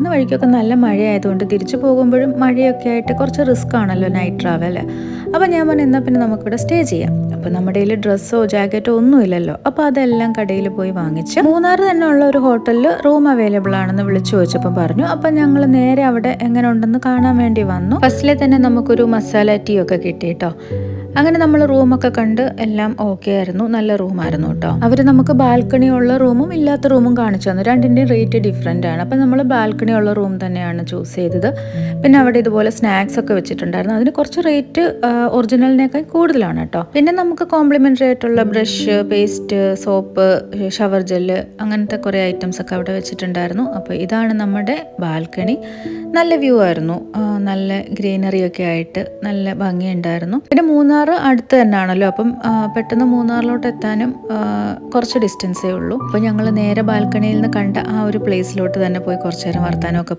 ഇന്ന് വഴിക്കൊക്കെ നല്ല മഴയായതുകൊണ്ട് തിരിച്ചു പോകുമ്പോഴും മഴയൊക്കെ ആയിട്ട് കുറച്ച് റിസ്ക് ആണല്ലോ നൈറ്റ് ട്രാവൽ. അപ്പോൾ ഞാൻ പറഞ്ഞു എന്നാൽ പിന്നെ നമുക്കിവിടെ സ്റ്റേ ചെയ്യാം. അപ്പോൾ നമ്മുടെ കയ്യിൽ ഡ്രസ്സോ ജാക്കറ്റോ ഒന്നും ഇല്ലല്ലോ. അപ്പോൾ അതെല്ലാം കടയിൽ പോയി വാങ്ങിച്ച് മൂന്നാർ തന്നെ ഉള്ള ഒരു ഹോട്ടലിൽ റൂം അവൈലബിൾ ആണെന്ന് വിളിച്ചു ചോദിച്ചപ്പോൾ പറഞ്ഞു. അപ്പം ഞങ്ങൾ നേരെ അവിടെ എങ്ങനെ ഉണ്ടെന്ന് കാണാൻ വേണ്ടി വന്നു. ഫസ്റ്റിലെ തന്നെ നമുക്കൊരു മസാല ടീ ഒക്കെ കിട്ടി കേട്ടോ. അങ്ങനെ നമ്മൾ റൂമൊക്കെ കണ്ട് എല്ലാം ഓക്കെ ആയിരുന്നു. നല്ല റൂമായിരുന്നു കേട്ടോ. അവർ നമുക്ക് ബാൽക്കണി ഉള്ള റൂമും ഇല്ലാത്ത റൂമും കാണിച്ചു തന്നു. രണ്ടിൻ്റെയും റേറ്റ് ഡിഫറെൻ്റ് ആണ്. അപ്പം നമ്മൾ ബാൽക്കണി ഉള്ള റൂം തന്നെയാണ് ചൂസ് ചെയ്തത്. പിന്നെ അവിടെ ഇതുപോലെ സ്നാക്സ് ഒക്കെ വെച്ചിട്ടുണ്ടായിരുന്നു. അതിന് കുറച്ച് റേറ്റ് ഒറിജിനലിനേക്കാൾ കൂടുതലാണ് കേട്ടോ. പിന്നെ നമുക്ക് കോംപ്ലിമെൻ്ററി ആയിട്ടുള്ള brush, paste, soap, shower gel അങ്ങനത്തെ കുറേ ഐറ്റംസ് ഒക്കെ അവിടെ വെച്ചിട്ടുണ്ടായിരുന്നു. അപ്പോൾ ഇതാണ് നമ്മുടെ ബാൽക്കണി. നല്ല വ്യൂ ആയിരുന്നു. നല്ല ഗ്രീനറി ഒക്കെ ആയിട്ട് നല്ല ഭംഗിയുണ്ടായിരുന്നു. പിന്നെ മൂന്നാർ അടുത്ത് തന്നെയാണല്ലോ. അപ്പം പെട്ടെന്ന് മൂന്നാറിലോട്ട് എത്താനും കുറച്ച് ഡിസ്റ്റൻസേ ഉള്ളൂ. അപ്പോൾ ഞങ്ങൾ നേരെ ബാൽക്കണിയിൽ നിന്ന് കണ്ട ആ ഒരു പ്ലേസിലോട്ട് തന്നെ പോയി കുറച്ച് നേരം വർത്താനമൊക്കെ